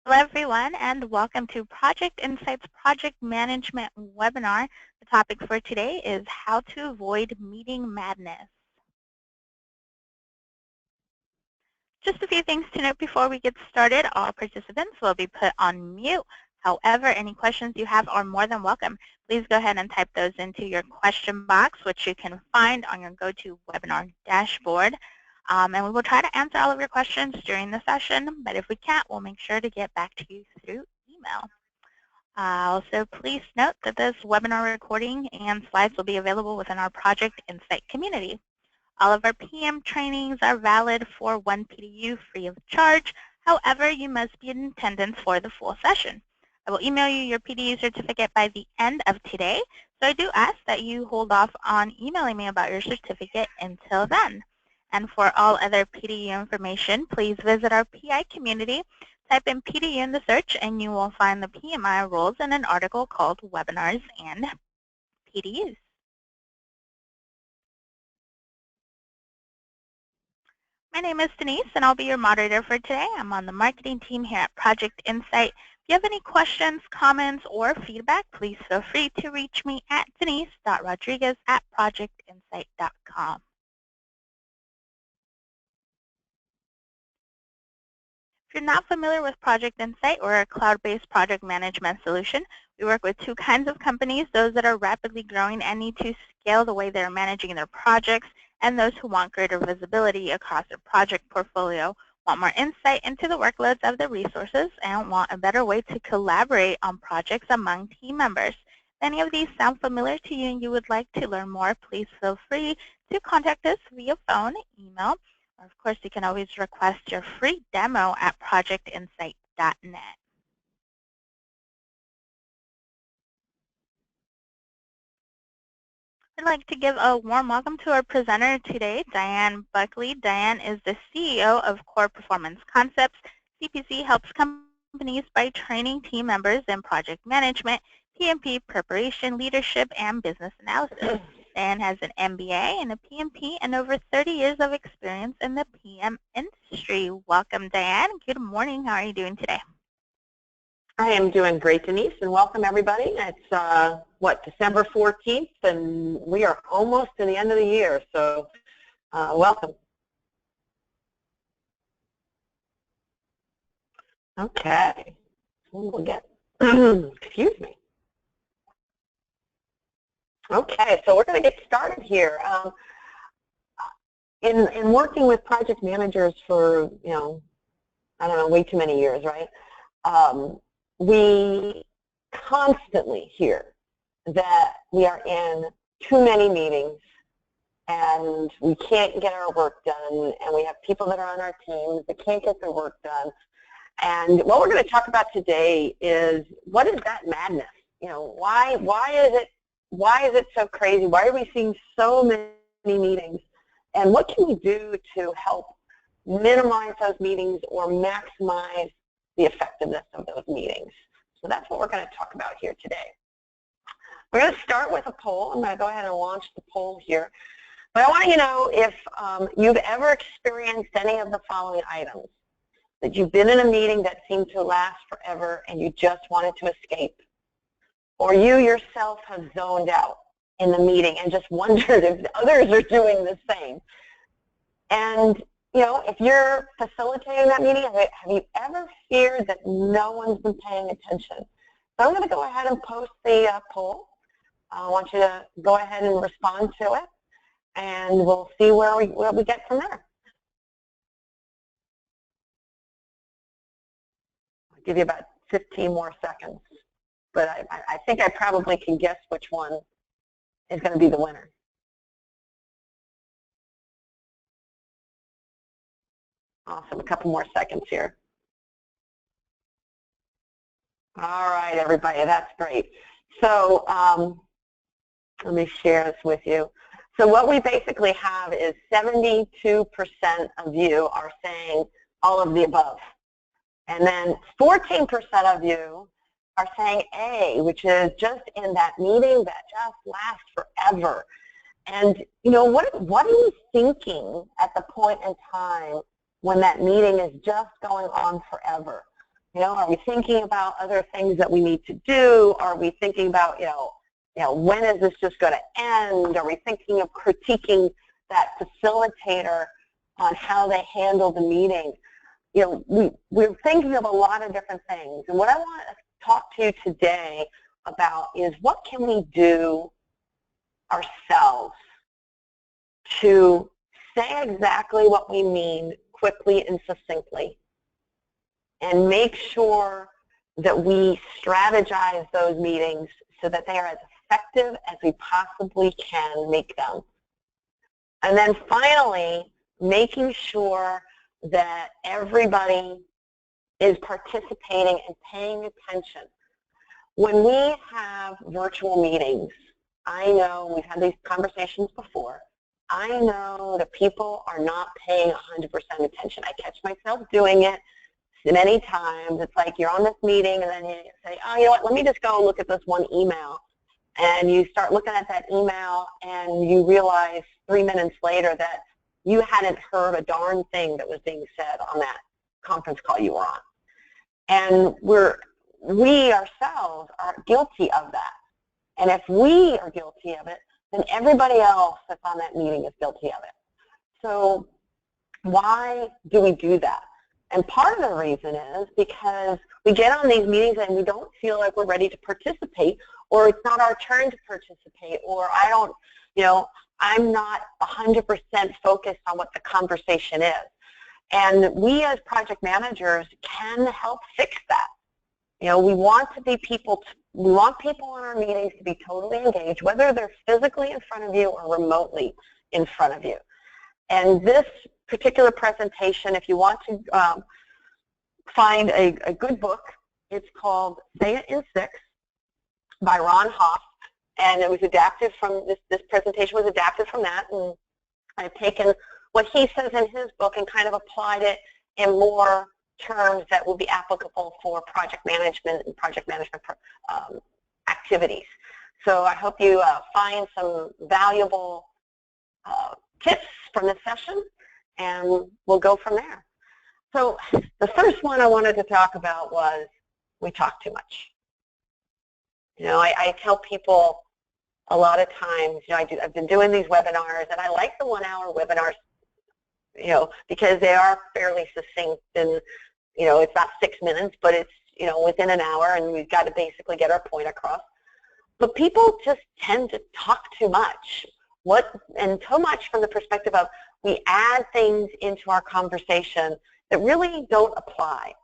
Hello, everyone, and welcome to Project Insights Project Management webinar. The topic for today is how to avoid meeting madness. Just a few things to note before we get started. All participants will be put on mute. However, any questions you have are more than welcome. Please go ahead and type those into your question box, which you can find on your GoToWebinar dashboard. And we will try to answer all of your questions during the session, but if we can't, we'll make sure to get back to you through email. Also, please note that this webinar recording and slides will be available within our Project Insight community. All of our PM trainings are valid for 1 PDU free of charge. However, you must be in attendance for the full session. I will email you your PDU certificate by the end of today, so I do ask that you hold off on emailing me about your certificate until then. And for all other PDU information, please visit our PI community. Type in PDU in the search, and you will find the PMI rules in an article called Webinars and PDUs. My name is Denise, and I'll be your moderator for today. I'm on the marketing team here at Project Insight. If you have any questions, comments, or feedback, please feel free to reach me at denise.rodriguez@projectinsight.com. If you're not familiar with Project Insight, or a cloud-based project management solution, we work with two kinds of companies, those that are rapidly growing and need to scale the way they're managing their projects, and those who want greater visibility across their project portfolio, want more insight into the workloads of the resources, and want a better way to collaborate on projects among team members. If any of these sound familiar to you and you would like to learn more, please feel free to contact us via phone, email, or of course you can always request your free demo at projectinsight.net. I'd like to give a warm welcome to our presenter today, Diane Buckley. Diane is the CEO of Core Performance Concepts. CPC helps companies by training team members in project management, PMP preparation, leadership, and business analysis. Diane has an MBA and a PMP and over 30 years of experience in the PM industry. Welcome, Diane. Good morning. How are you doing today? I am doing great, Denise, and welcome everybody. It's, December 14th, and we are almost to the end of the year, so welcome. Okay, we'll get, excuse me. Okay, so we're going to get started here. In working with project managers for, I don't know, way too many years, right? We constantly hear that we are in too many meetings and we can't get our work done, and we have people that are on our teams that can't get their work done. And what we're going to talk about today is, what is that madness? Why is it so crazy? Why are we seeing so many meetings? And what can we do to help minimize those meetings or maximize the effectiveness of those meetings? So that's what we're going to talk about here today. We're going to start with a poll. I'm going to go ahead and launch the poll here. But I want you to know if you've ever experienced any of the following items. That you've been in a meeting that seemed to last forever and you just wanted to escape. Or you yourself have zoned out in the meeting and just wondered if others are doing the same. And if you're facilitating that meeting, have you ever feared that no one's been paying attention? So I'm going to go ahead and post the poll. I want you to go ahead and respond to it, and we'll see where we get from there. I'll give you about 15 more seconds, but I think I probably can guess which one is going to be the winner. Awesome, a couple more seconds here. All right, everybody, that's great. So let me share this with you. So what we basically have is 72% of you are saying all of the above. And then 14% of you are saying A, which is just in that meeting that just lasts forever. And what are you thinking at the point in time when that meeting is just going on forever? Are we thinking about other things that we need to do? Are we thinking about, when is this just going to end? Are we thinking of critiquing that facilitator on how they handle the meeting? We're thinking of a lot of different things. And what I want to talk to you today about is what can we do ourselves to say exactly what we mean quickly and succinctly, and make sure that we strategize those meetings so that they are as effective as we possibly can make them. And then finally, making sure that everybody is participating and paying attention. When we have virtual meetings, I know we've had these conversations before, I know that people are not paying 100% attention. I catch myself doing it many times. It's like you're on this meeting and then you say, oh, you know what, let me just go look at this one email. And you start looking at that email and you realize 3 minutes later that you hadn't heard a darn thing that was being said on that conference call you were on. And we ourselves are guilty of that. And if we are guilty of it, then everybody else that's on that meeting is guilty of it. So why do we do that? And part of the reason is because we get on these meetings and we don't feel like we're ready to participate, or it's not our turn to participate, or I'm not 100% focused on what the conversation is. And we as project managers can help fix that. We want people in our meetings to be totally engaged, whether they're physically in front of you or remotely in front of you. And this particular presentation, if you want to find a good book, it's called Say It in 6 by Ron Hoff, and it was adapted from, this presentation was adapted from that, and I've taken what he says in his book and kind of applied it in more terms that will be applicable for project management and project management activities. So I hope you find some valuable tips from this session, and we'll go from there. So the first one I wanted to talk about was we talk too much. I tell people a lot of times, I've been doing these webinars, and I like the 1-hour webinars, because they are fairly succinct, and it's not 6 minutes, but it's within an hour, and we've got to basically get our point across. But people just tend to talk too much. And too much from the perspective of we add things into our conversation that really don't apply.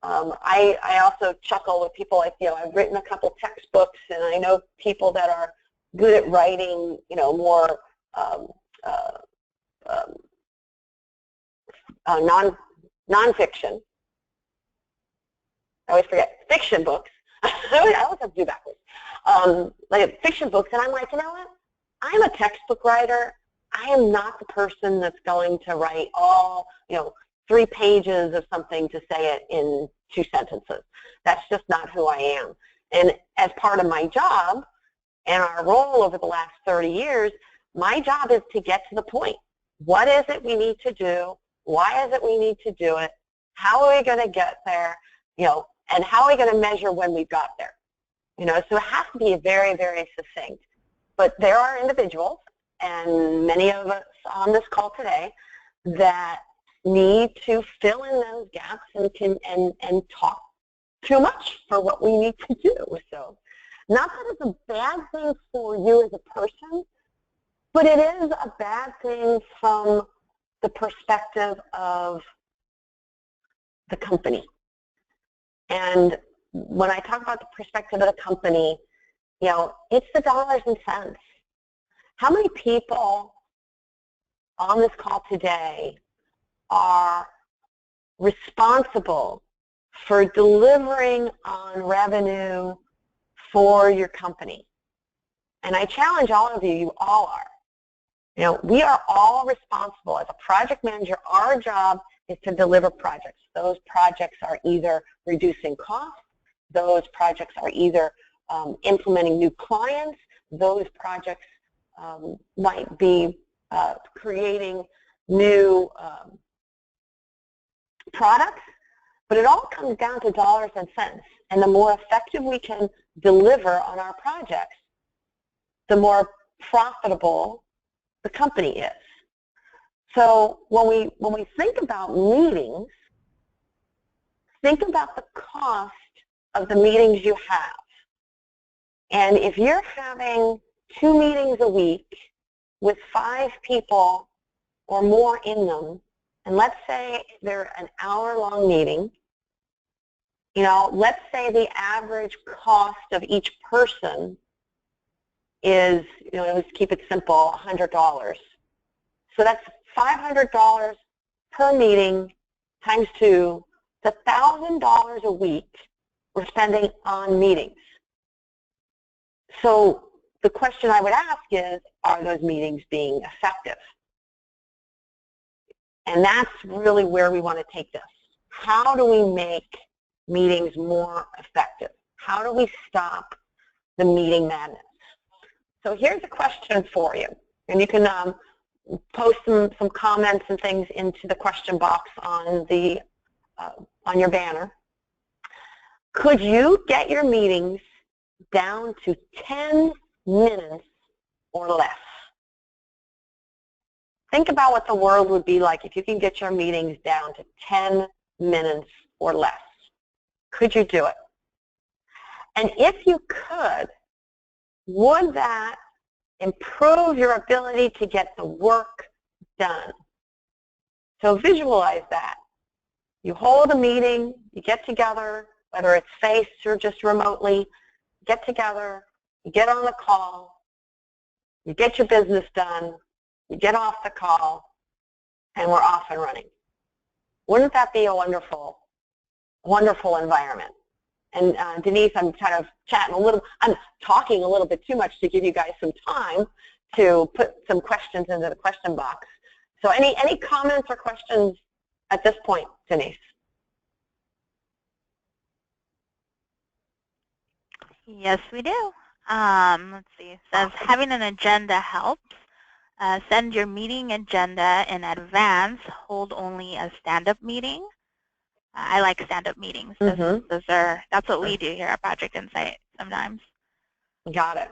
I also chuckle with people like, I've written a couple textbooks, and I know people that are good at writing, more nonfiction. I always forget, fiction books. I always have to do backwards. Like fiction books, and I'm like, you know what? I'm a textbook writer. I am not the person that's going to write all, 3 pages of something to say it in 2 sentences. That's just not who I am. And as part of my job and our role over the last 30 years, my job is to get to the point. What is it we need to do? Why is it we need to do it? How are we going to get there? And how are we going to measure when we've got there? So it has to be very, very succinct. But there are individuals, and many of us on this call today, that need to fill in those gaps and talk too much for what we need to do. So not that it's a bad thing for you as a person, but it is a bad thing from the perspective of the company. And when I talk about the perspective of the company, it's the dollars and cents. How many people on this call today are responsible for delivering on revenue for your company? And I challenge all of you, you all are. We are all responsible. As a project manager, our job is to deliver projects. Those projects are either reducing costs, those projects are either implementing new clients, those projects might be creating new products. But it all comes down to dollars and cents. And the more effective we can deliver on our projects, the more profitable the company is. So when we think about meetings, think about the cost of the meetings you have. And if you're having 2 meetings a week with 5 people or more in them, and let's say they're an hour-long meeting, you know, let's say the average cost of each person is, you know, let's keep it simple, $100. So that's $500 per meeting times 2. It's $1,000 a week we're spending on meetings. So the question I would ask is, are those meetings being effective? And that's really where we want to take this. How do we make meetings more effective? How do we stop the meeting madness? So here's a question for you. And you can post some comments and things into the question box on your banner. Could you get your meetings down to 10 minutes or less? Think about what the world would be like if you can get your meetings down to 10 minutes or less. Could you do it? And if you could, would that improve your ability to get the work done? So visualize that. You hold a meeting, you get together, whether it's face or just remotely, get together, you get on the call, you get your business done, you get off the call, and we're off and running. Wouldn't that be a wonderful, wonderful environment? And Denise, I'm kind of I'm talking a little bit too much to give you guys some time to put some questions into the question box. So any comments or questions at this point, Denise? Yes, we do. Let's see. It says having an agenda helps. Send your meeting agenda in advance. Hold only a stand-up meeting. I like stand-up meetings. That's what we do here at Project Insight sometimes. Got it.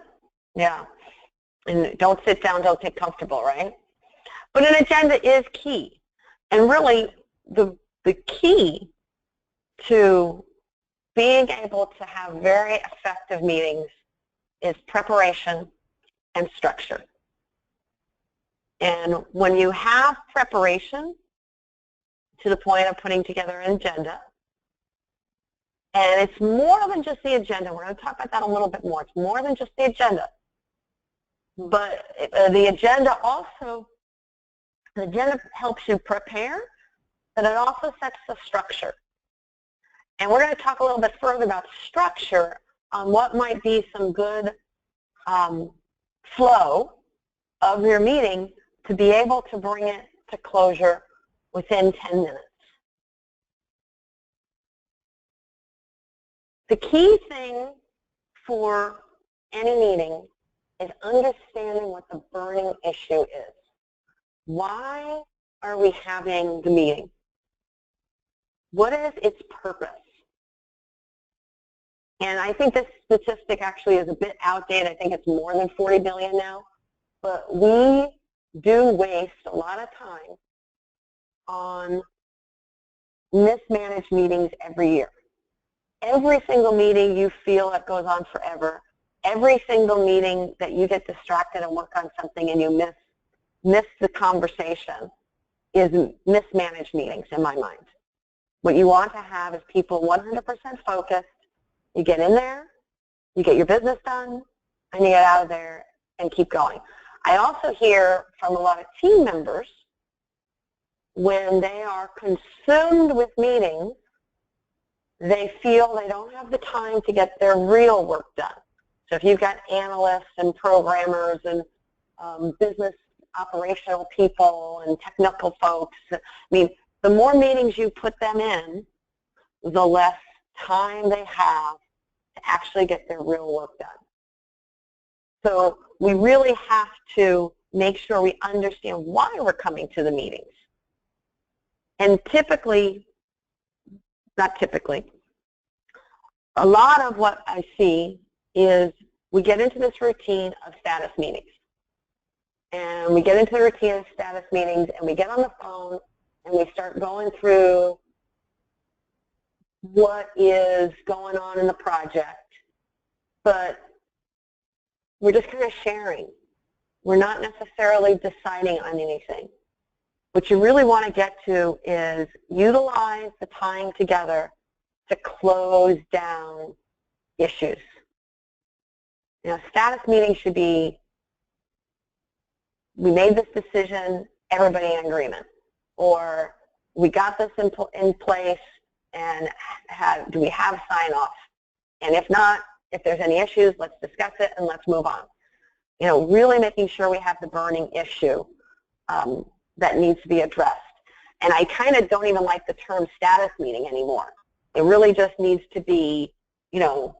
Yeah. And don't sit down, don't get comfortable, right? But an agenda is key. And really, the key to being able to have very effective meetings is preparation and structure. And when you have preparation to the point of putting together an agenda, and it's more than just the agenda. We're going to talk about that a little bit more. It's more than just the agenda. But the agenda helps you prepare, but it also sets the structure. And we're going to talk a little bit further about structure on what might be some good flow of your meeting to be able to bring it to closure within 10 minutes. The key thing for any meeting is understanding what the burning issue is. Why are we having the meeting? What is its purpose? And I think this statistic actually is a bit outdated. I think it's more than 40 billion now. But we do waste a lot of time on mismanaged meetings every year. Every single meeting you feel that goes on forever, every single meeting that you get distracted and work on something and you miss the conversation is mismanaged meetings in my mind. What you want to have is people 100% focused. You get in there, you get your business done, and you get out of there and keep going. I also hear from a lot of team members when they are consumed with meetings, they feel they don't have the time to get their real work done. So if you've got analysts and programmers and business operational people and technical folks, I mean, the more meetings you put them in, the less time they have to actually get their real work done. So we really have to make sure we understand why we're coming to the meetings. And typically, not typically. A lot of what I see is we get into this routine of status meetings. And we get into the routine of status meetings, and we get on the phone, and we start going through what is going on in the project. But we're just kind of sharing. We're not necessarily deciding on anything. What you really want to get to is utilize the time together to close down issues. You know, status meetings should be, we made this decision, everybody in agreement. Or we got this in place, and do we have sign-off? And if not, if there's any issues, let's discuss it and let's move on. You know, really making sure we have the burning issue that needs to be addressed. And I kind of don't even like the term status meeting anymore. It really just needs to be, you know,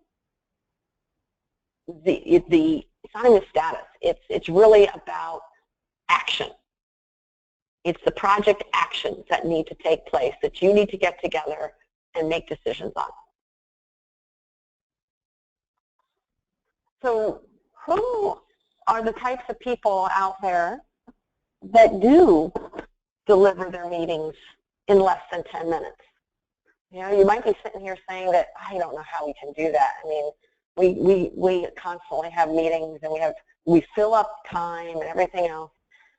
it's not even status. It's really about action. It's the project actions that need to take place that you need to get together and make decisions on. So who are the types of people out there that do deliver their meetings in less than 10 minutes? You know, you might be sitting here saying that, I don't know how we can do that. I mean, we constantly have meetings, and we fill up time and everything else.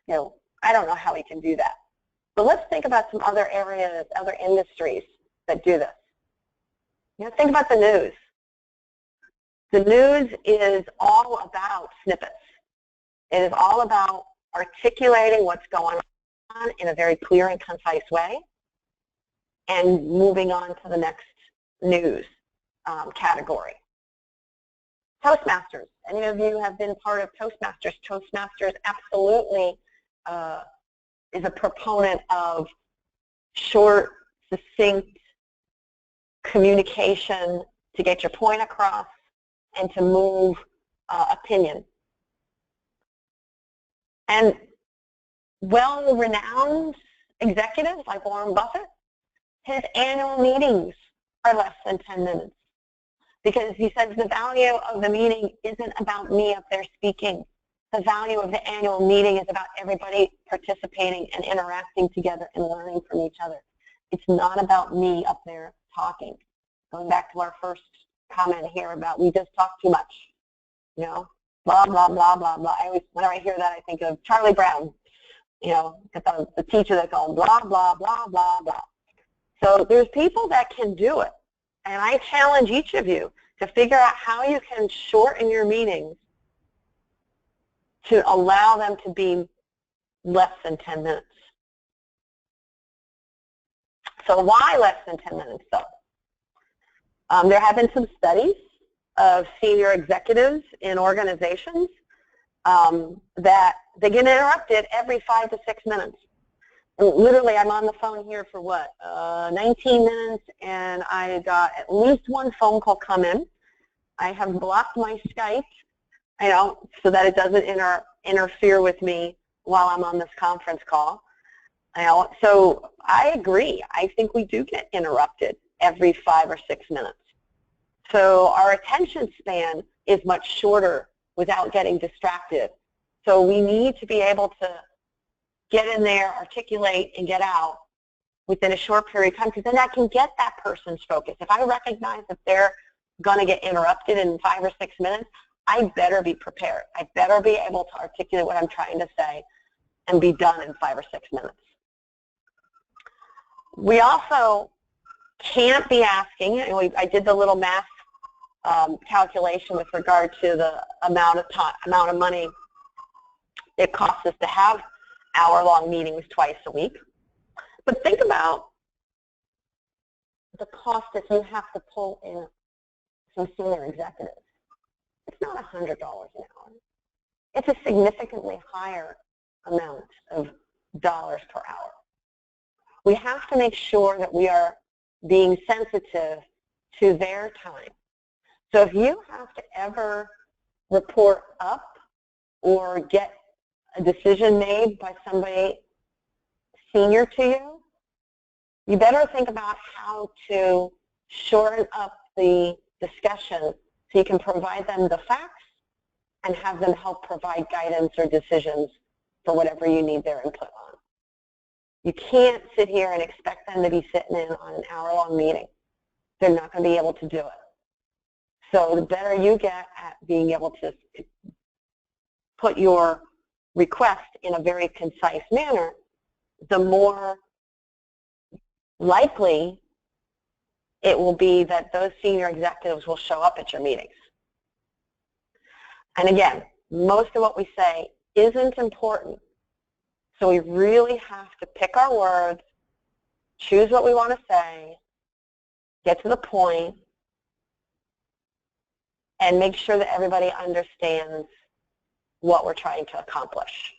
You know, I don't know how we can do that. But let's think about some other areas, other industries that do this. You know, think about the news. The news is all about snippets. It is all about articulating what's going on in a very clear and concise way and moving on to the next news category. Toastmasters. Any of you have been part of Toastmasters? Toastmasters absolutely is a proponent of short, succinct communication to get your point across and to move opinion. And well-renowned executives like Warren Buffett, his annual meetings are less than 10 minutes because he says the value of the meeting isn't about me up there speaking. The value of the annual meeting is about everybody participating and interacting together and learning from each other. It's not about me up there talking. Going back to our first comment here about we just talk too much, you know, blah, blah, blah, blah, blah. Whenever I hear that, I think of Charlie Brown, you know, the teacher that's going blah, blah, blah, blah, blah. So there's people that can do it. And I challenge each of you to figure out how you can shorten your meetings to allow them to be less than 10 minutes. So why less than 10 minutes, though? There have been some studies of senior executives in organizations that they get interrupted every 5 to 6 minutes. And literally, I'm on the phone here for what, 19 minutes, and I got at least one phone call come in. I have blocked my Skype, you know, so that it doesn't interfere with me while I'm on this conference call. You know, so I agree. I think we do get interrupted every 5 or 6 minutes. So our attention span is much shorter without getting distracted. So we need to be able to get in there, articulate, and get out within a short period of time, because then I can get that person's focus. If I recognize that they're going to get interrupted in 5 or 6 minutes, I better be prepared. I better be able to articulate what I'm trying to say and be done in 5 or 6 minutes. We also can't be asking, and I did the little math calculation with regard to the amount of money it costs us to have hour-long meetings twice a week. But think about the cost if you have to pull in some senior executives. It's not $100 an hour. It's a significantly higher amount of dollars per hour. We have to make sure that we are being sensitive to their time. So if you have to ever report up or get a decision made by somebody senior to you, You better think about how to shorten up the discussion so you can provide them the facts and have them help provide guidance or decisions for whatever you need their input on. You can't sit here and expect them to be sitting in on an hour-long meeting. They're not going to be able to do it. So the better you get at being able to put your request in a very concise manner, the more likely it will be that those senior executives will show up at your meetings. And again, most of what we say isn't important. So we really have to pick our words, choose what we want to say, get to the point, and make sure that everybody understands what we're trying to accomplish.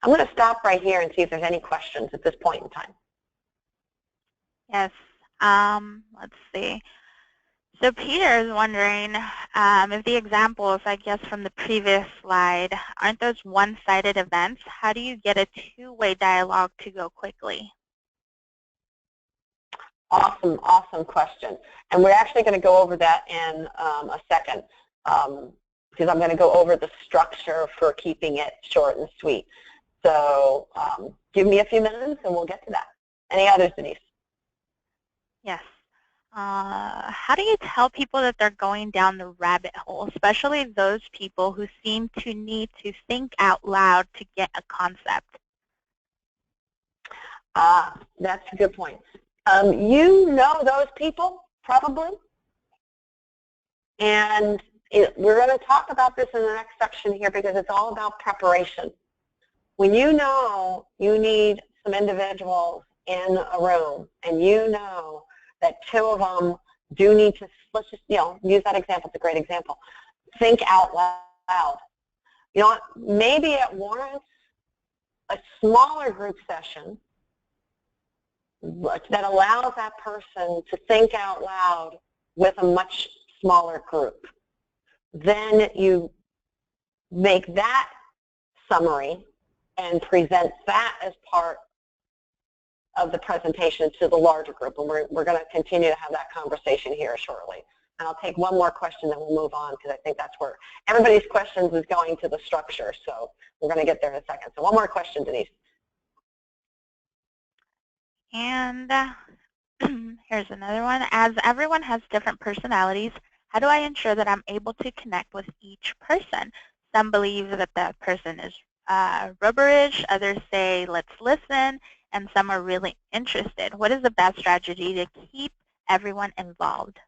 I'm going to stop right here and see if there's any questions at this point in time. Yes. Let's see. So Peter is wondering if the examples, I guess, from the previous slide, aren't those one-sided events? How do you get a two-way dialogue to go quickly? Awesome, awesome question. And we're actually going to go over that in a second because I'm going to go over the structure for keeping it short and sweet. So give me a few minutes and we'll get to that. Any others, Denise? Yes. How do you tell people that they're going down the rabbit hole, especially those people who seem to need to think out loud to get a concept? That's a good point. You know those people, probably. And we're going to talk about this in the next section here because it's all about preparation. When you know you need some individuals in a room and you know that two of them do need to, let's just, use that example. It's a great example. Think out loud. You know what? Maybe it warrants a smaller group session that allows that person to think out loud with a much smaller group. Then you make that summary and present that as part of the presentation to the larger group. And we're going to continue to have that conversation here shortly. And I'll take one more question, then we'll move on because I think that's where everybody's questions is going to the structure. So we're going to get there in a second. So one more question, Denise. And here's another one. As everyone has different personalities, how do I ensure that I'm able to connect with each person? Some believe that the person is rubberish, others say let's listen, and some are really interested. What is the best strategy to keep everyone involved?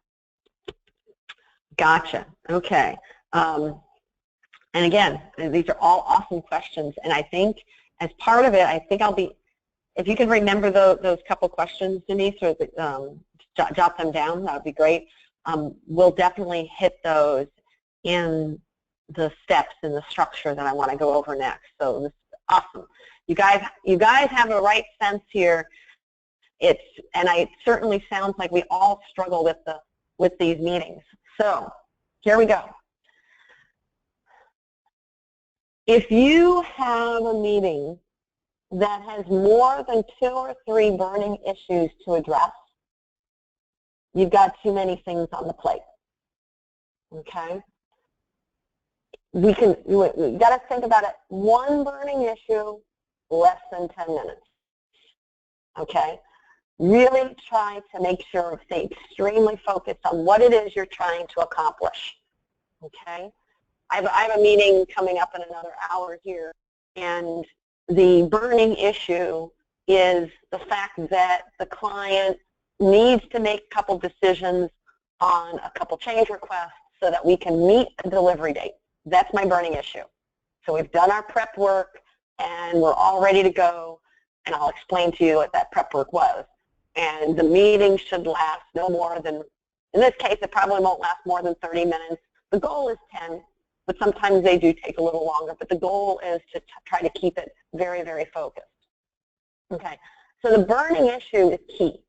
Gotcha. Okay. And again, these are all awesome questions. And I think as part of it, I think I'll be, if you can remember those couple questions, Denise, or jot them down, that would be great. We'll definitely hit those in the steps in the structure that I want to go over next. So this is awesome. You guys have a right sense here. And it certainly sounds like we all struggle with these meetings. So here we go. If you have a meeting that has more than 2 or 3 burning issues to address, you've got too many things on the plate. Okay? We got to think about it. One burning issue, less than 10 minutes. Okay? Really try to make sure, stay extremely focused on what it is you're trying to accomplish. Okay? I have a meeting coming up in another hour here, and the burning issue is the fact that the client needs to make a couple decisions on a couple change requests so that we can meet a delivery date. That's my burning issue. So we've done our prep work, and we're all ready to go, and I'll explain to you what that prep work was. And the meeting should last no more than, in this case, it probably won't last more than 30 minutes. The goal is 10, but sometimes they do take a little longer. But the goal is to try to keep it very, very focused. Okay, so the burning issue is key.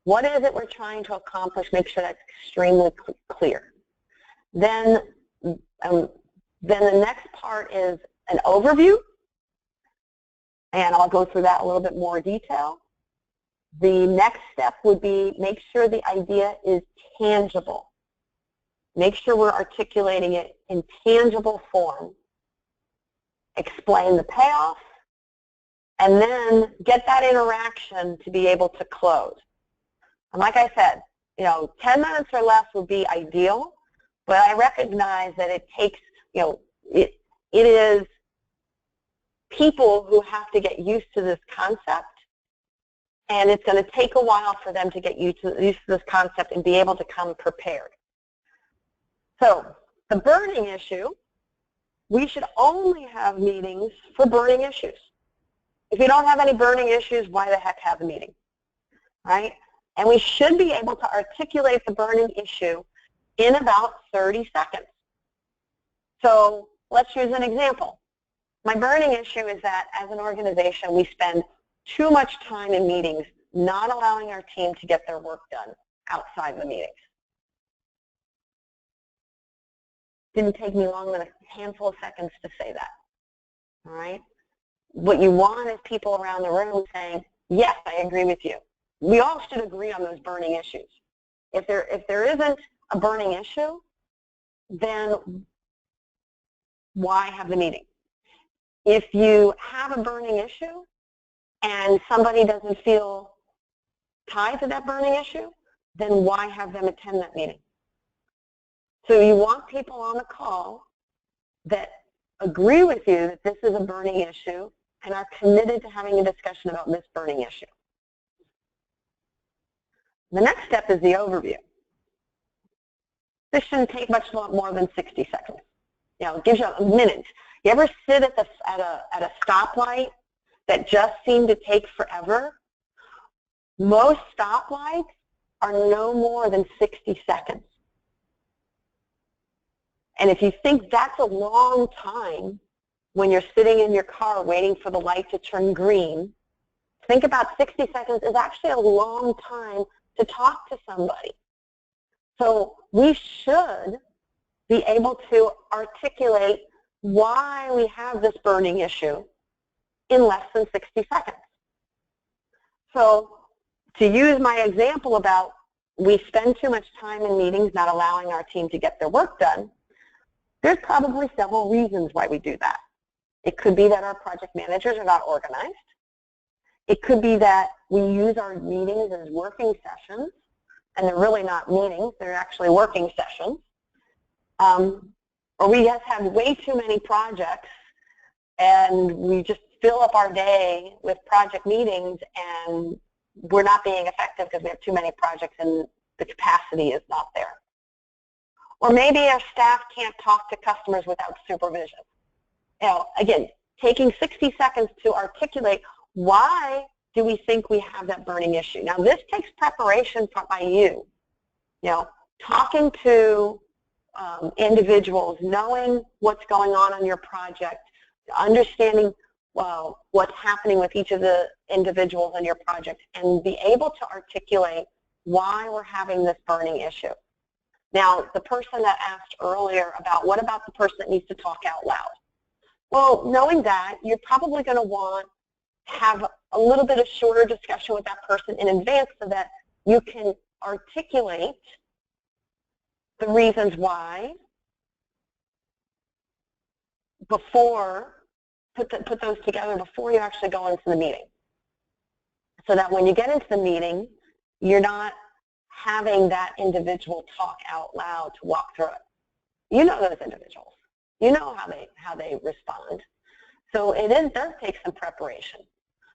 What is it we're trying to accomplish? Make sure that's extremely clear. Then the next part is an overview, and I'll go through that a little bit more detail. The next step would be make sure the idea is tangible. Make sure we're articulating it in tangible form. Explain the payoff, and then get that interaction to be able to close. And like I said, 10 minutes or less would be ideal, but I recognize that it takes, it is people who have to get used to this concept, and it's going to take a while for them to get used to this concept and be able to come prepared. So the burning issue, we should only have meetings for burning issues. If you don't have any burning issues, why the heck have a meeting, right? And we should be able to articulate the burning issue in about 30 seconds. So let's use an example. My burning issue is that as an organization, we spend too much time in meetings, not allowing our team to get their work done outside the meetings. Didn't take me long than a handful of seconds to say that, all right? What you want is people around the room saying, yes, I agree with you. We all should agree on those burning issues. If there isn't a burning issue, then why have the meeting? If you have a burning issue and somebody doesn't feel tied to that burning issue, then why have them attend that meeting? So you want people on the call that agree with you that this is a burning issue and are committed to having a discussion about this burning issue. The next step is the overview. This shouldn't take much more than 60 seconds. It gives you a minute. You ever sit at a stoplight that just seemed to take forever? Most stoplights are no more than 60 seconds. And if you think that's a long time when you're sitting in your car waiting for the light to turn green, think about 60 seconds is actually a long time to talk to somebody. So we should be able to articulate why we have this burning issue in less than 60 seconds. So to use my example about we spend too much time in meetings not allowing our team to get their work done, there's probably several reasons why we do that. It could be that our project managers are not organized. It could be that we use our meetings as working sessions, and they're really not meetings, they're actually working sessions. Or we just have way too many projects, and we just fill up our day with project meetings, and we're not being effective because we have too many projects and the capacity is not there. Or maybe our staff can't talk to customers without supervision. Again, taking 60 seconds to articulate why do we think we have that burning issue. Now, this takes preparation by you. Talking to individuals, knowing what's going on your project, understanding what's happening with each of the individuals in your project, and be able to articulate why we're having this burning issue. Now, the person that asked earlier about what about the person that needs to talk out loud? Well, knowing that, you're probably going to want to have a little bit of shorter discussion with that person in advance so that you can articulate the reasons why before, put those together before you actually go into the meeting. So that when you get into the meeting, you're not having that individual talk out loud to walk through it. You know those individuals. You know how they respond. So it does take some preparation.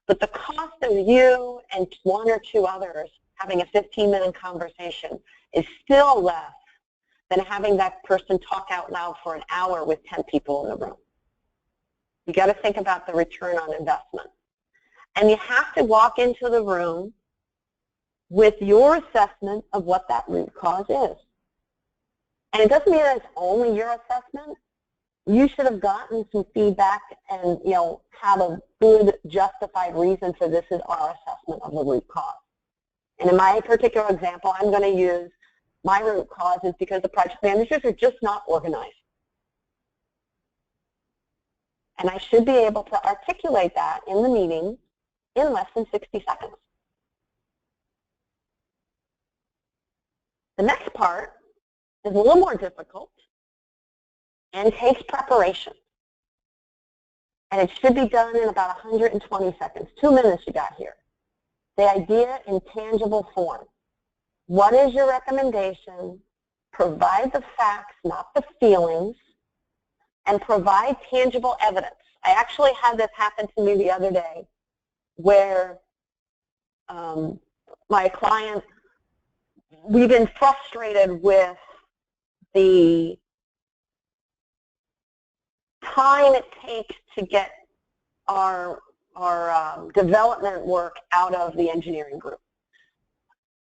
But the cost of you and one or two others having a 15-minute conversation is still less than having that person talk out loud for an hour with 10 people in the room. You got to think about the return on investment. And you have to walk into the room with your assessment of what that root cause is. And it doesn't mean that it's only your assessment. You should have gotten some feedback and have a good justified reason for this is our assessment of the root cause. And in my particular example, I'm going to use my root cause is because the project managers are just not organized. And I should be able to articulate that in the meeting in less than 60 seconds. The next part is a little more difficult and takes preparation. And it should be done in about 120 seconds. 2 minutes you got here. The idea in tangible form. What is your recommendation? Provide the facts, not the feelings, and provide tangible evidence. I actually had this happen to me the other day where my client, we've been frustrated with the time it takes to get our development work out of the engineering group.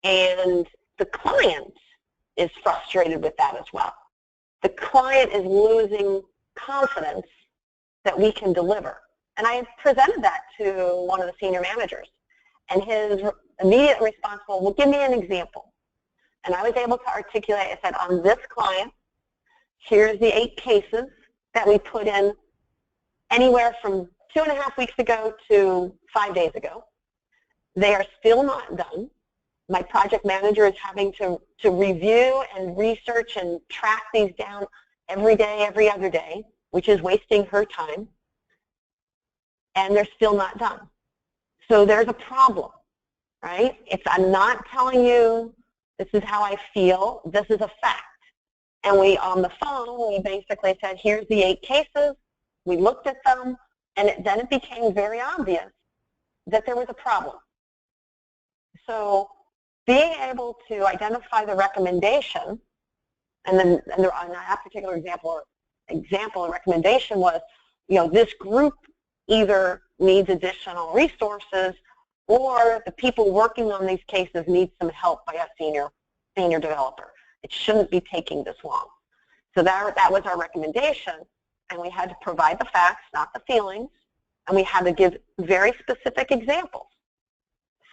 And the client is frustrated with that as well. The client is losing confidence that we can deliver. And I presented that to one of the senior managers. And his immediate response was, well, give me an example. And I was able to articulate, I said, on this client, here's the 8 cases that we put in anywhere from 2.5 weeks ago to 5 days ago. They are still not done. My project manager is having to review and research and track these down every day, every other day, which is wasting her time. And they're still not done. So there's a problem, right? I'm not telling you this is how I feel. This is a fact. And we, on the phone, we basically said, here's the 8 cases. We looked at them, and then it became very obvious that there was a problem. So being able to identify the recommendation, and then on that particular example, a recommendation was, this group either needs additional resources or the people working on these cases need some help by a senior developer. It shouldn't be taking this long. So that was our recommendation, and we had to provide the facts, not the feelings, and we had to give very specific examples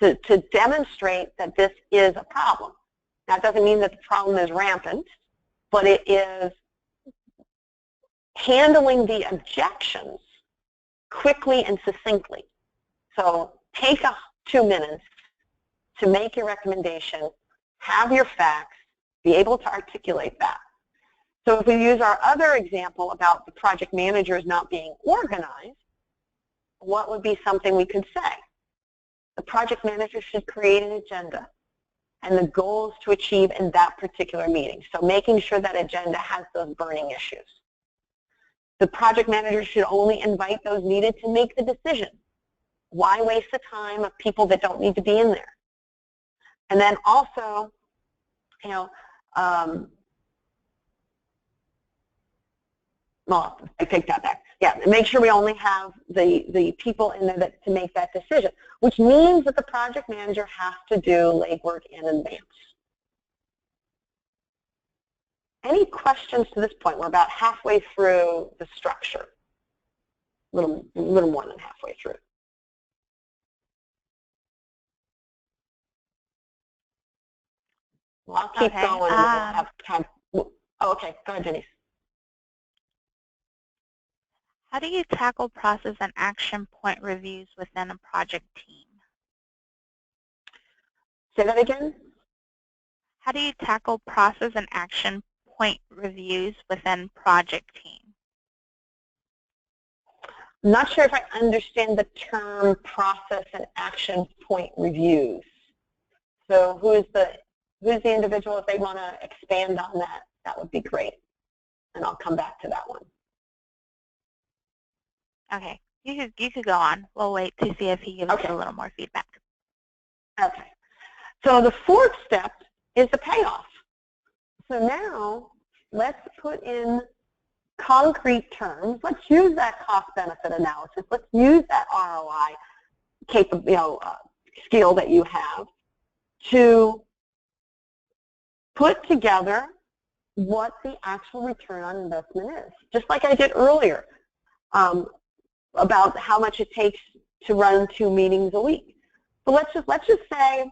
to demonstrate that this is a problem. That doesn't mean that the problem is rampant, but it is handling the objections quickly and succinctly. So take 2 minutes to make your recommendation, have your facts, be able to articulate that. So if we use our other example about the project managers not being organized, what would be something we could say? The project manager should create an agenda and the goals to achieve in that particular meeting. So making sure that agenda has those burning issues. The project manager should only invite those needed to make the decision. Why waste the time of people that don't need to be in there? And then also, well, I take that back. Yeah, make sure we only have the people in there to make that decision, which means that the project manager has to do legwork in advance. Any questions to this point? We're about halfway through the structure, a little more than halfway through. Well, I'll keep going and we'll have time. Oh, okay, go ahead, Denise. How do you tackle process and action point reviews within a project team? Say that again? How do you tackle process and action point reviews within project team? I'm not sure if I understand the term process and action point reviews. So who's the individual? If they want to expand on that, that would be great. And I'll come back to that one. Okay, you could go on. We'll wait to see if he gives us a little more feedback. Okay. So the 4th step is the payoff. So now let's put in concrete terms. Let's use that cost-benefit analysis. Let's use that ROI skill that you have to put together what the actual return on investment is. Just like I did earlier about how much it takes to run 2 meetings a week. So let's just say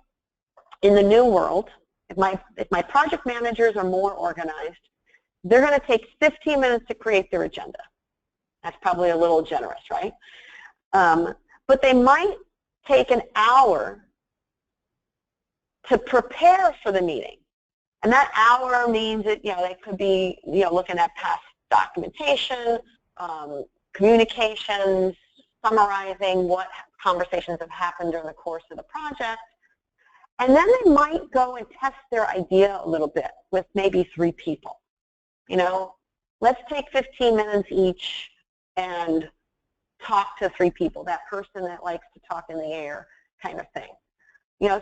in the new world, if my project managers are more organized, they're going to take 15 minutes to create their agenda. That's probably a little generous, right? But they might take an hour to prepare for the meeting. And that hour means that, they could be, looking at past documentation, communications, summarizing what conversations have happened during the course of the project. And then they might go and test their idea a little bit with maybe 3 people. Let's take 15 minutes each and talk to 3 people, that person that likes to talk in the air kind of thing.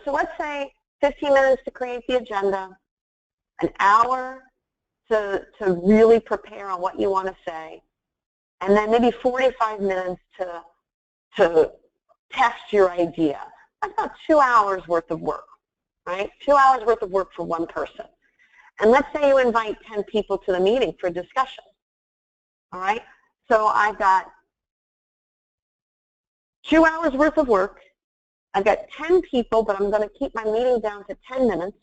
So let's say 15 minutes to create the agenda, an hour to really prepare on what you want to say, and then maybe 45 minutes to test your idea. That's about 2 hours worth of work, right? 2 hours worth of work for one person. And let's say you invite 10 people to the meeting for discussion, all right? So I've got 2 hours worth of work. I've got 10 people, but I'm going to keep my meeting down to 10 minutes.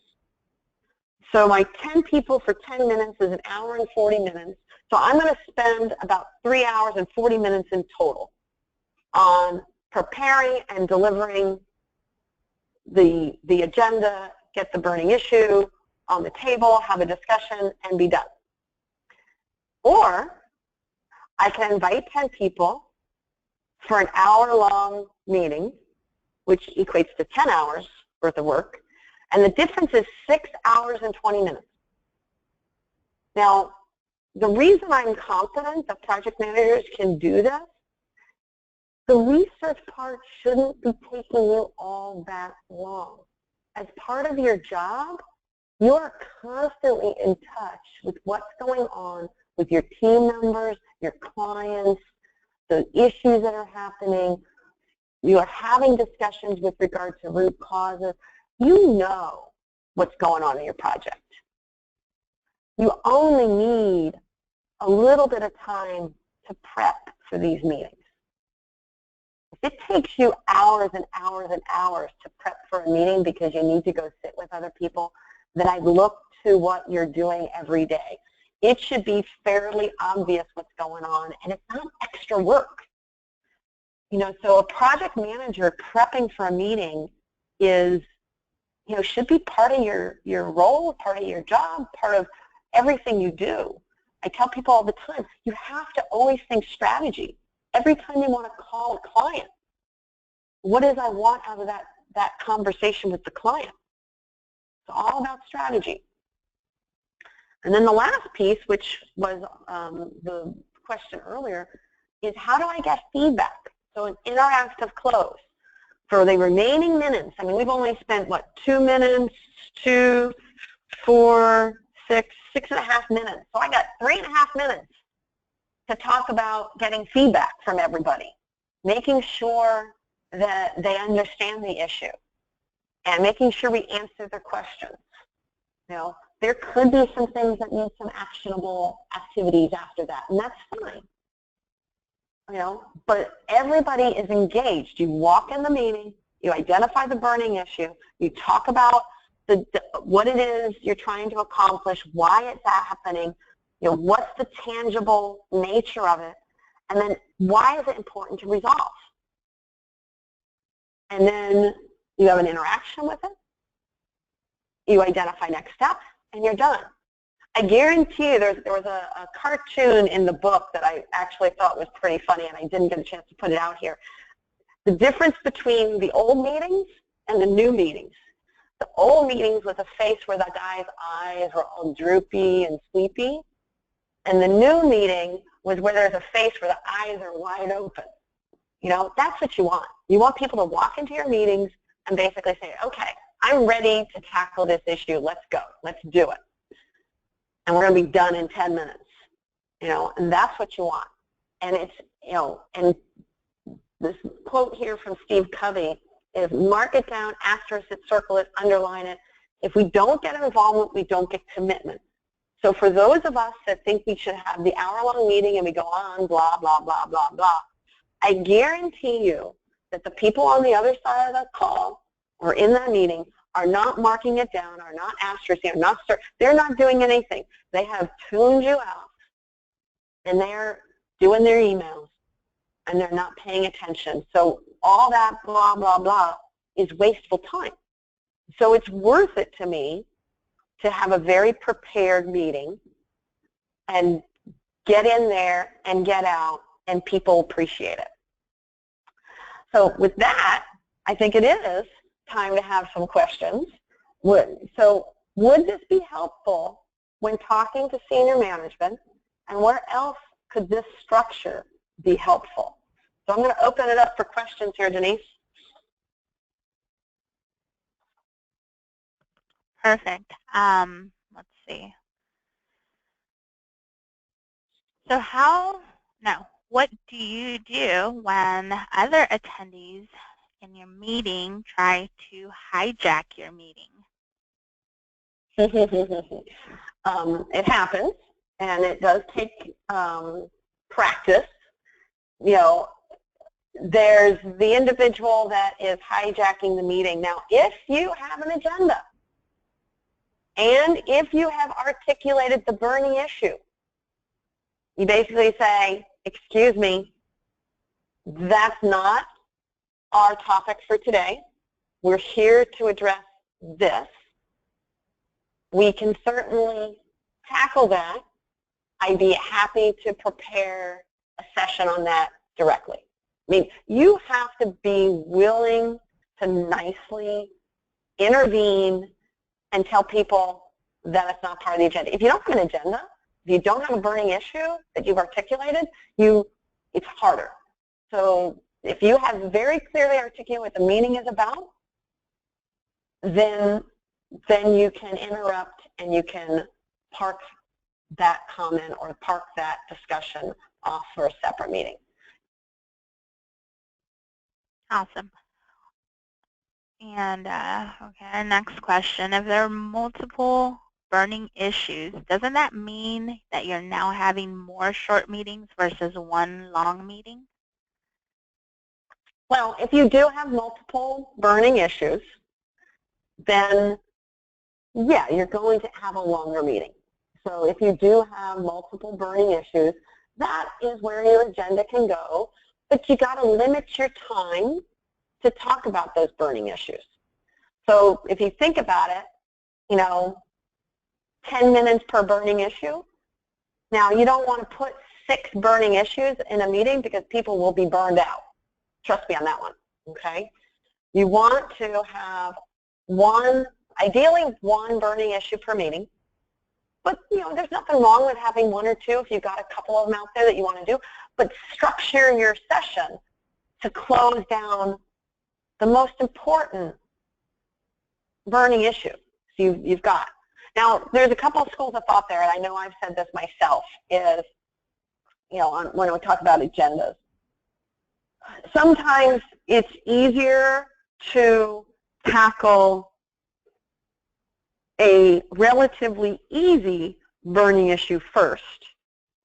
So my 10 people for 10 minutes is an hour and 40 minutes. So I'm going to spend about 3 hours and 40 minutes in total on preparing and delivering the agenda, get the burning issue on the table, have a discussion, and be done. Or I can invite 10 people for an hour-long meeting, which equates to 10 hours worth of work, and the difference is 6 hours and 20 minutes. Now, the reason I'm confident that project managers can do this, the research part shouldn't be taking you all that long. As part of your job, you are constantly in touch with what's going on with your team members, your clients, the issues that are happening. You are having discussions with regard to root causes. You know what's going on in your project. You only need a little bit of time to prep for these meetings. If it takes you hours and hours and hours to prep for a meeting because you need to go sit with other people, then I look to what you're doing every day. It should be fairly obvious what's going on, and it's not extra work. So a project manager prepping for a meeting is, should be part of your role, part of your job, part of everything you do. I tell people all the time, you have to always think strategy. Every time you want to call a client, what is I want out of that conversation with the client? It's all about strategy. And then the last piece, which was the question earlier, is how do I get feedback? So an interactive close. For the remaining minutes, we've only spent, 2 minutes, 2, 4, 6, 6.5 minutes. So I got 3.5 minutes to talk about getting feedback from everybody, making sure that they understand the issue, and making sure we answer their questions. There could be some things that need some actionable activities after that, and that's fine. But everybody is engaged. You walk in the meeting, you identify the burning issue, you talk about what it is you're trying to accomplish, why it's happening, what's the tangible nature of it, and then why is it important to resolve? And then you have an interaction with it, you identify next steps, and you're done. I guarantee you there was a cartoon in the book that I actually thought was pretty funny, and I didn't get a chance to put it out here. The difference between the old meetings and the new meetings. The old meetings was a face where the guy's eyes were all droopy and sleepy, and the new meeting was where there's a face where the eyes are wide open. That's what you want. You want people to walk into your meetings and basically say, okay, I'm ready to tackle this issue. Let's go. Let's do it. And we're going to be done in 10 minutes. And that's what you want. And it's, and this quote here from Steve Covey is mark it down, asterisk it, circle it, underline it. If we don't get involvement, we don't get commitment. So for those of us that think we should have the hour-long meeting and we go on, blah, blah, blah, blah, blah, I guarantee you that the people on the other side of that call or in that meeting are not marking it down, are not asterisking, they're not doing anything. They have tuned you out, and they're doing their emails, and they're not paying attention. So all that blah, blah, blah is wasteful time. So it's worth it to me to have a very prepared meeting and get in there and get out, and people appreciate it. So with that, I think it is time to have some questions. So would this be helpful when talking to senior management, and where else could this structure be helpful? So I'm going to open it up for questions here, Denise. Perfect. Let's see. So what do you do when other attendees in your meeting try to hijack your meeting? It happens, and it does take practice. You know, there's the individual that is hijacking the meeting. Now, if you have an agenda and if you have articulated the burning issue, you basically say, excuse me, that's not our topic for today. We're here to address this. We can certainly tackle that. I'd be happy to prepare a session on that directly. I mean, you have to be willing to nicely intervene and tell people that it's not part of the agenda. If you don't have an agenda, if you don't have a burning issue that you've articulated, it's harder. So if you have very clearly articulated what the meeting is about, then you can interrupt and you can park that comment or park that discussion off for a separate meeting. Awesome. And okay, our next question. If there are multiple burning issues, doesn't that mean that you're now having more short meetings versus one long meeting? Well, if you do have multiple burning issues, then yeah, you're going to have a longer meeting. So if you do have multiple burning issues, that is where your agenda can go, but you got to limit your time to talk about those burning issues. So if you think about it, 10 minutes per burning issue. Now, you don't want to put 6 burning issues in a meeting because people will be burned out. Trust me on that one, okay? You want to have ideally one burning issue per meeting, but there's nothing wrong with having 1 or 2 if you've got a couple of them out there that you want to do, but structure your session to close down the most important burning issue you've got. Now, there's a couple of schools of thought there, and I know I've said this myself, is, when we talk about agendas, sometimes it's easier to tackle a relatively easy burning issue first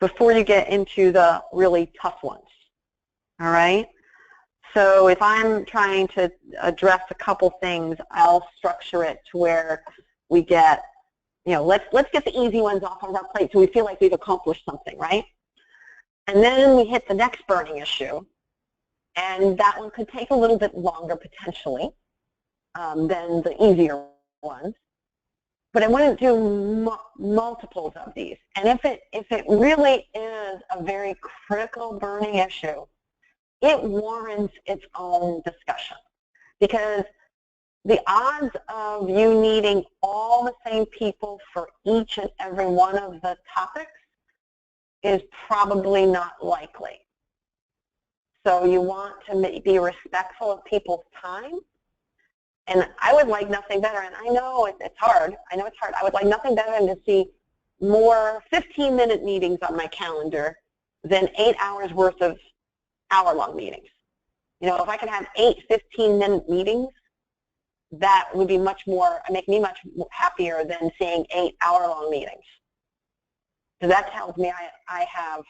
before you get into the really tough ones, all right? So if I'm trying to address a couple things, I'll structure it to where we get, let's get the easy ones off of our plate so we feel like we've accomplished something, right? And then we hit the next burning issue, and that one could take a little bit longer potentially than the easier ones. But I wouldn't do multiples of these. And if it really is a very critical burning issue, it warrants its own discussion, because the odds of you needing all the same people for each and every one of the topics is probably not likely. So you want to be respectful of people's time. And I would like nothing better, and I know it's hard. I know it's hard. I would like nothing better than to see more 15-minute meetings on my calendar than 8 hours worth of hour-long meetings. If I could have 8 15-minute meetings, that would be make me much happier than seeing 8 hour-long meetings. So that tells me I have,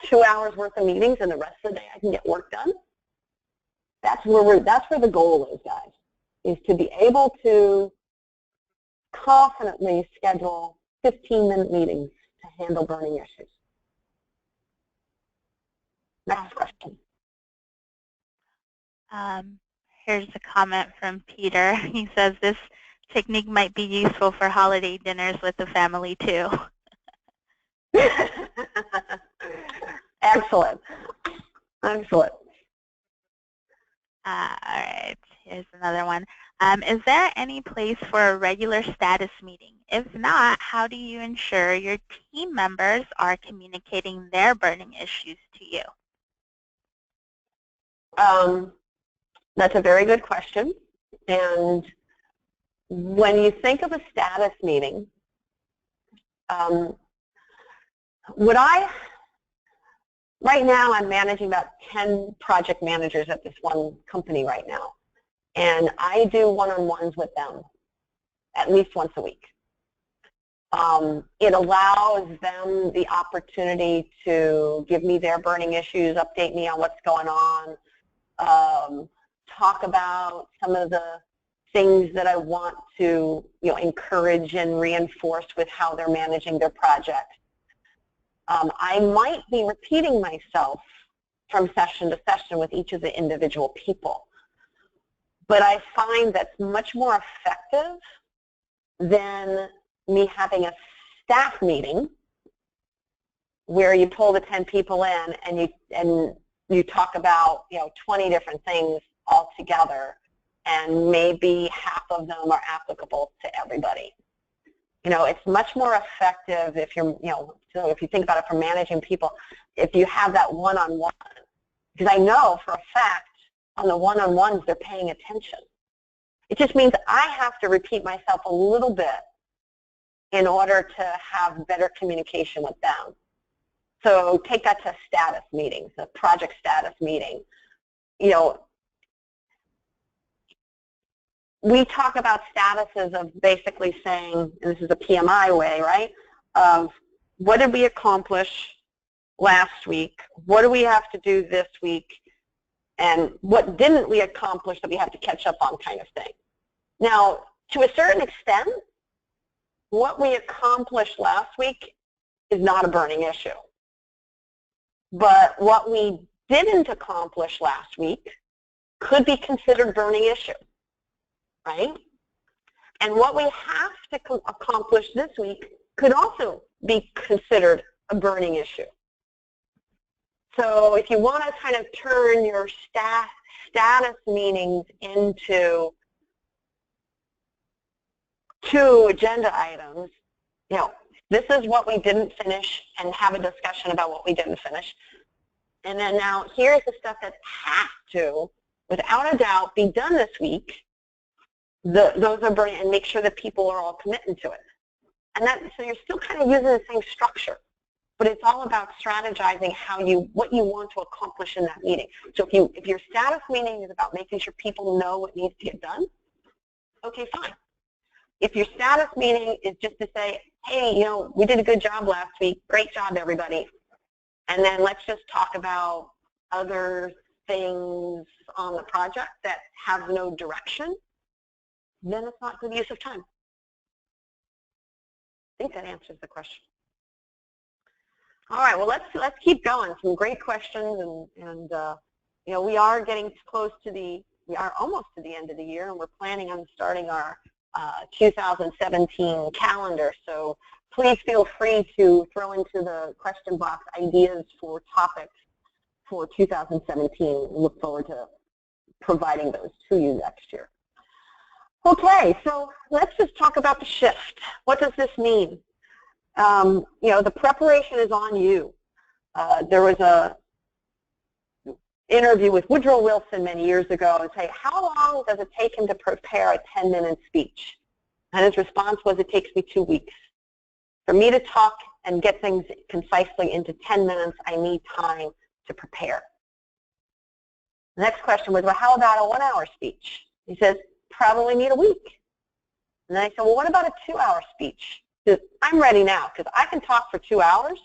2 hours worth of meetings, and the rest of the day I can get work done. That's where the goal is, guys, is to be able to confidently schedule 15-minute meetings to handle burning issues. Next question. Here's a comment from Peter. He says, this technique might be useful for holiday dinners with the family too. Excellent. Excellent. All right, here's another one. Is there any place for a regular status meeting? If not, how do you ensure your team members are communicating their burning issues to you? That's a very good question. And when you think of a status meeting, right now I'm managing about 10 project managers at this one company right now. And I do one-on-ones with them at least once a week. It allows them the opportunity to give me their burning issues, update me on what's going on, talk about some of the things that I want to encourage and reinforce with how they're managing their project. I might be repeating myself from session to session with each of the individual people, but I find that's much more effective than me having a staff meeting where you pull the 10 people in and you talk about 20 different things all together, and maybe half of them are applicable to everybody. It's much more effective if you're, so if you think about it for managing people, if you have that one-on-one, because I know for a fact on the one-on-ones they're paying attention. It just means I have to repeat myself a little bit in order to have better communication with them. So take that to status meetings, a project status meeting. We talk about statuses of basically saying, and this is a PMI way, right, of what did we accomplish last week, what do we have to do this week, and what didn't we accomplish that we have to catch up on, kind of thing. Now, to a certain extent, what we accomplished last week is not a burning issue. But what we didn't accomplish last week could be considered burning issue, right? And what we have to accomplish this week could also be considered a burning issue. So if you want to kind of turn your status meetings into 2 agenda items, this is what we didn't finish, and have a discussion about what we didn't finish. And then now here's the stuff that has to, without a doubt, be done this week. Those are burning, and make sure that people are all committing to it. And so you're still kind of using the same structure, but it's all about strategizing what you want to accomplish in that meeting. So if your status meeting is about making sure people know what needs to get done, okay, fine. If your status meeting is just to say, hey, we did a good job last week, great job, everybody, and then let's just talk about other things on the project that have no direction, then it's not good use of time. I think that answers the question. All right, well, let's keep going. Some great questions, and we are getting close to we are almost to the end of the year, and we're planning on starting our 2017 calendar. So please feel free to throw into the question box ideas for topics for 2017. We look forward to providing those to you next year. Okay, so let's just talk about the shift. What does this mean? The preparation is on you. There was a interview with Woodrow Wilson many years ago and say, how long does it take him to prepare a 10-minute speech? And his response was, it takes me 2 weeks. For me to talk and get things concisely into 10 minutes, I need time to prepare. The next question was, well, how about a 1-hour speech? He says, probably need a week. And then I said, well, what about a 2-hour speech? He says, I'm ready now, because I can talk for 2 hours,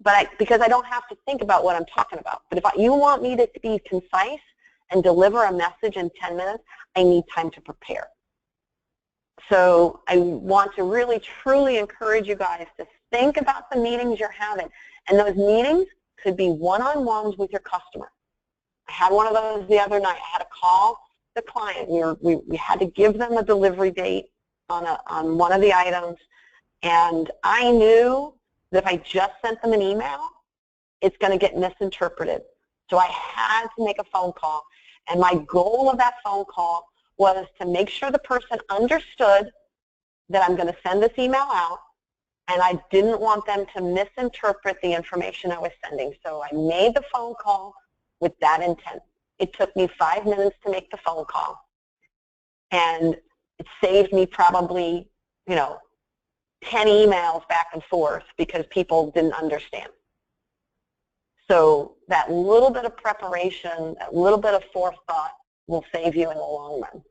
but because I don't have to think about what I'm talking about. But if you want me to be concise and deliver a message in 10 minutes, I need time to prepare. So I want to really, truly encourage you guys to think about the meetings you're having. And those meetings could be one-on-ones with your customer. I had one of those the other night. I had a call the client. We had to give them a delivery date on one of the items, and I knew that if I just sent them an email, it's going to get misinterpreted. So I had to make a phone call, and my goal of that phone call was to make sure the person understood that I'm going to send this email out, and I didn't want them to misinterpret the information I was sending. So I made the phone call with that intent. It took me 5 minutes to make the phone call, and it saved me probably, 10 emails back and forth because people didn't understand. So that little bit of preparation, that little bit of forethought will save you in the long run.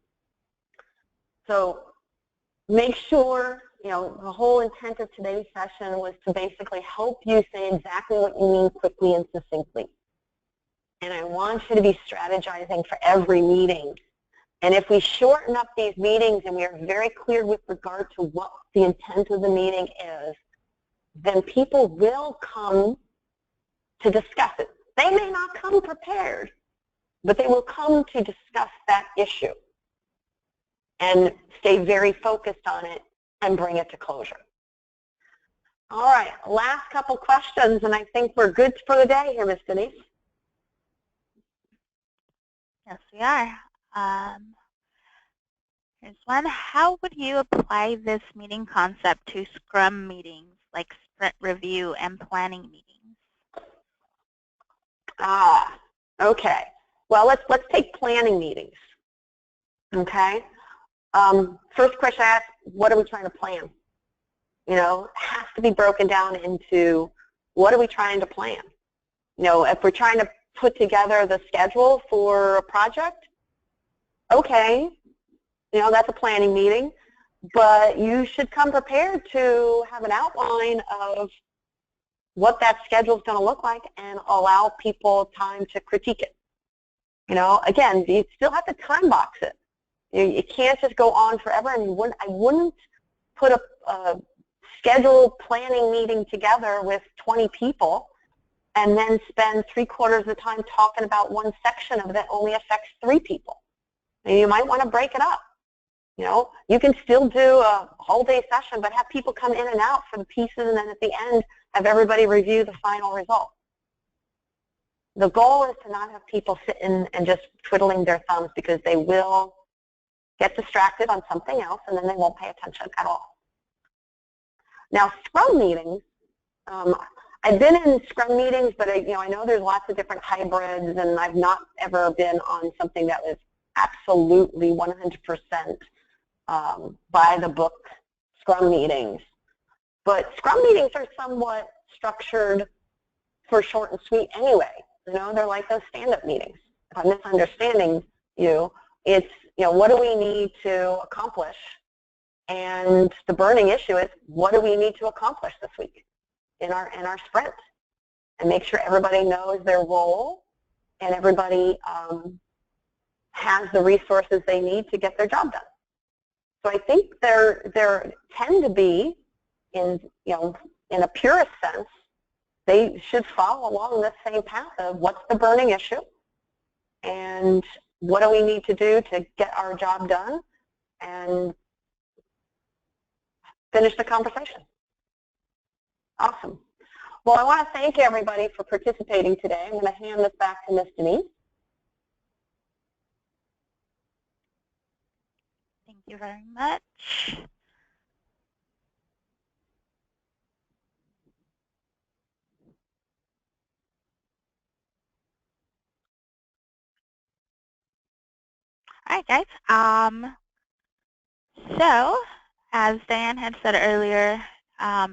So make sure, the whole intent of today's session was to basically help you say exactly what you mean quickly and succinctly. And I want you to be strategizing for every meeting. And if we shorten up these meetings and we are very clear with regard to what the intent of the meeting is, then people will come to discuss it. They may not come prepared, but they will come to discuss that issue and stay very focused on it and bring it to closure. All right, last couple questions, and I think we're good for the day here, Ms. Denise. Yes, we are. Here's one. How would you apply this meeting concept to Scrum meetings, like sprint review and planning meetings? Okay. Well, let's take planning meetings. Okay. First question I ask, what are we trying to plan? It has to be broken down into what are we trying to plan? If we're trying to put together the schedule for a project, okay, that's a planning meeting, but you should come prepared to have an outline of what that schedule is going to look like and allow people time to critique it. Again, you still have to time box it. You can't just go on forever, and I wouldn't put a scheduled planning meeting together with 20 people and then spend 3/4 of the time talking about one section of it that only affects 3 people. And you might want to break it up. You can still do a whole day session, but have people come in and out for the pieces, and then at the end have everybody review the final result. The goal is to not have people sitting and just twiddling their thumbs, because they will get distracted on something else and then they won't pay attention at all. Now, Scrum meetings, I've been in Scrum meetings, but I know there's lots of different hybrids, and I've not ever been on something that was absolutely 100% by the book Scrum meetings. But Scrum meetings are somewhat structured for short and sweet anyway. They're like those stand-up meetings. If I'm misunderstanding you, it's, what do we need to accomplish? And the burning issue is, what do we need to accomplish this week in our sprint? And make sure everybody knows their role and everybody has the resources they need to get their job done. So I think there tend to be, in a purist sense, they should follow along this same path of what's the burning issue and what do we need to do to get our job done and finish the conversation. Awesome. Well, I want to thank everybody for participating today. I'm going to hand this back to Ms. Denise. Thank you very much. All right, guys. So, as Diane had said earlier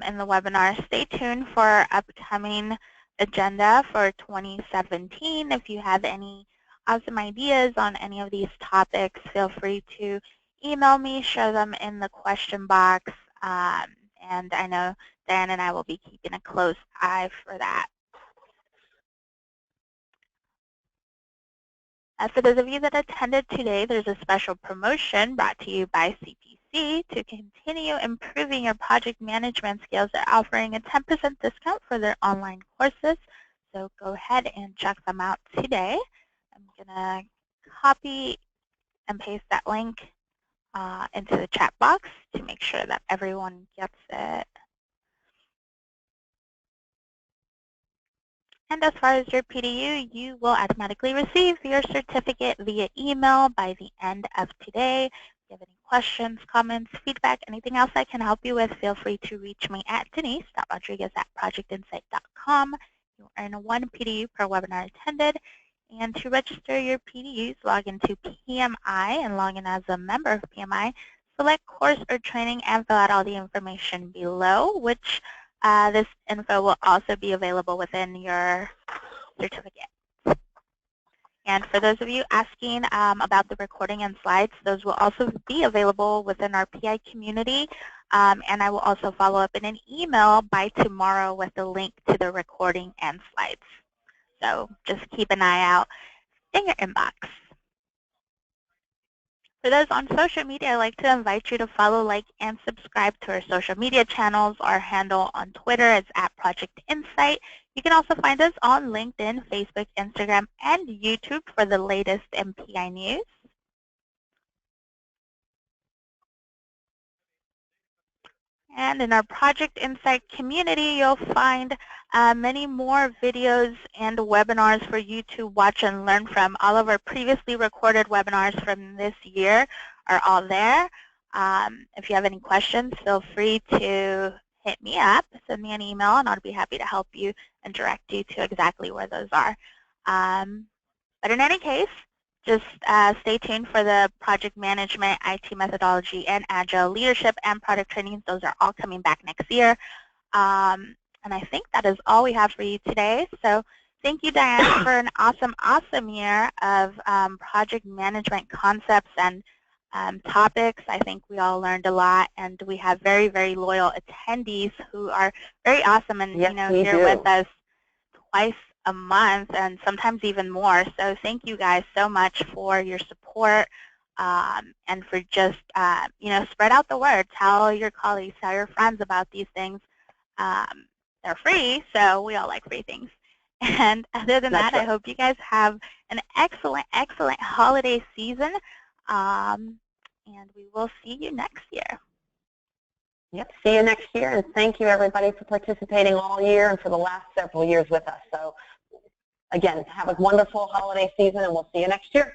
in the webinar, stay tuned for our upcoming agenda for 2017. If you have any awesome ideas on any of these topics, feel free to email me, share them in the question box, and I know Diane and I will be keeping a close eye for that. For those of you that attended today, there's a special promotion brought to you by CPC to continue improving your project management skills. They're offering a 10% discount for their online courses, so go ahead and check them out today. I'm going to copy and paste that link into the chat box to make sure that everyone gets it. And as far as your PDU, you will automatically receive your certificate via email by the end of today. If you have any questions, comments, feedback, anything else I can help you with, feel free to reach me at denise.rodriguez@projectinsight.com. You earn 1 PDU per webinar attended. And to register your PDUs, log into PMI and log in as a member of PMI. Select course or training and fill out all the information below, which this info will also be available within your certificate. And for those of you asking about the recording and slides, those will also be available within our PI community. And I will also follow up in an email by tomorrow with a link to the recording and slides. So just keep an eye out in your inbox. For those on social media, I'd like to invite you to follow, like, and subscribe to our social media channels. Our handle on Twitter is @ProjectInsight. You can also find us on LinkedIn, Facebook, Instagram, and YouTube for the latest MPI news. And in our Project Insight community, you'll find many more videos and webinars for you to watch and learn from. All of our previously recorded webinars from this year are all there. If you have any questions, feel free to hit me up, send me an email, and I'll be happy to help you and direct you to exactly where those are. But in any case, just stay tuned for the project management, IT methodology, and agile leadership and product trainings. Those are all coming back next year. And I think that is all we have for you today. So thank you, Diane, for an awesome, awesome year of project management concepts and topics. I think we all learned a lot, and we have very, very loyal attendees who are very awesome and here with us twice a month and sometimes even more. So thank you guys so much for your support and for just, spread out the word. Tell your colleagues, tell your friends about these things. They're free, so we all like free things. And other than that, I hope you guys have an excellent, excellent holiday season. And we will see you next year. Yep, see you next year, and thank you everybody for participating all year and for the last several years with us. So again, have a wonderful holiday season, and we'll see you next year.